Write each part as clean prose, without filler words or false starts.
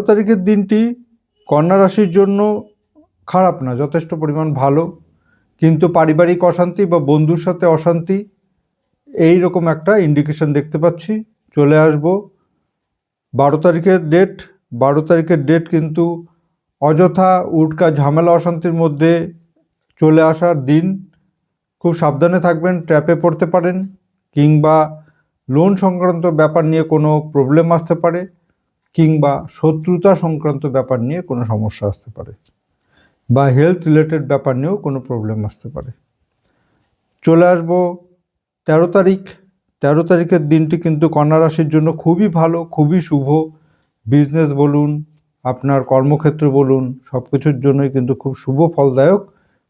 তারিখের দিনটি কন্যা রাশির জন্য খারাপ না, যথেষ্ট পরিমাণ ভালো, কিন্তু পারিবারিক অশান্তি বা বন্ধুর সাথে অশান্তি এই রকম একটা ইন্ডিকেশন দেখতে পাচ্ছি। চলে আসব 12 তারিখের ডেট। 12 তারিখের ডেট কিন্তু অযথা উটকা ঝামেলা অশান্তির মধ্যে চলে আসার দিন। খুব সাবধানে থাকবেন, ট্র্যাপে পড়তে পারেন, কিংবা লোন সংক্রান্ত ব্যাপার নিয়ে কোনো প্রবলেম আসতে পারে, কিংবা শত্রুতা সংক্রান্ত ব্যাপার নিয়ে কোনো সমস্যা আসতে পারে, বা হেলথ রিলেটেড ব্যাপার নিয়েও কোনো প্রবলেম আসতে পারে। চলে আসবো 13 তারিখ। 13 তারিখের দিনটি কিন্তু কন্যা রাশির জন্য খুবই ভালো, খুবই শুভ। বিজনেস বলুন, আপনার কর্মক্ষেত্র বলুন, সব কিছুর জন্যই কিন্তু খুব শুভ ফলদায়ক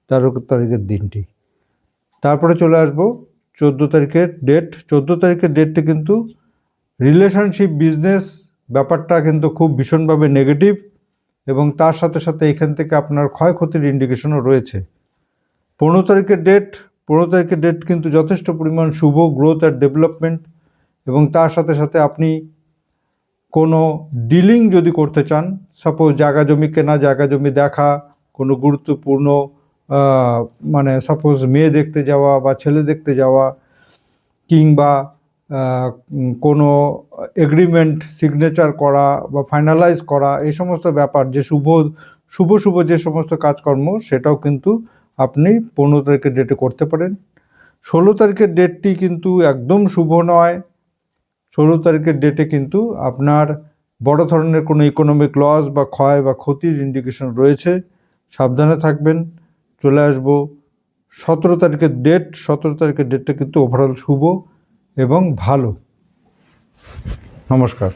13 তারিখের দিনটি। তারপরে চলে আসবো 14 তারিখের ডেট। 14 তারিখের ডেটটি কিন্তু রিলেশনশিপ, বিজনেস ব্যাপারটা কিন্তু খুব ভীষণভাবে নেগেটিভ, এবং তার সাথে সাথে এখান থেকে আপনার ক্ষয়ক্ষতির ইন্ডিকেশনও রয়েছে। 15 তারিখের ডেট। 15 তারিখের ডেট কিন্তু যথেষ্ট পরিমাণ শুভ, গ্রোথ আর ডেভেলপমেন্ট, এবং তার সাথে সাথে আপনি কোনো ডিলিং যদি করতে চান, সাপোজ জায়গা জমি কেনা, জায়গা জমি দেখা, কোনো গুরুত্বপূর্ণ মানে সাপোজ মেয়ে দেখতে যাওয়া বা ছেলে দেখতে যাওয়া, কিংবা কোনো এগ্রিমেন্ট সিগনেচার করা বা ফাইনালাইজ করা, এই সমস্ত ব্যাপার যে শুভ শুভ যে সমস্ত কাজকর্ম, সেটাও কিন্তু আপনি 15 তারিখের ডেটে করতে পারেন। 16 তারিখের ডেটটি কিন্তু একদম শুভ নয়। 16 তারিখের ডেটে কিন্তু আপনার বড় ধরনের কোনো ইকোনমিক লস বা ক্ষয় বা ক্ষতির ইন্ডিকেশন রয়েছে, সাবধানে থাকবেন। চলে আসবো 17 তারিখের ডেট। 17 তারিখের ডেটটা কিন্তু ওভারঅল শুভ এবং ভালো। নমস্কার।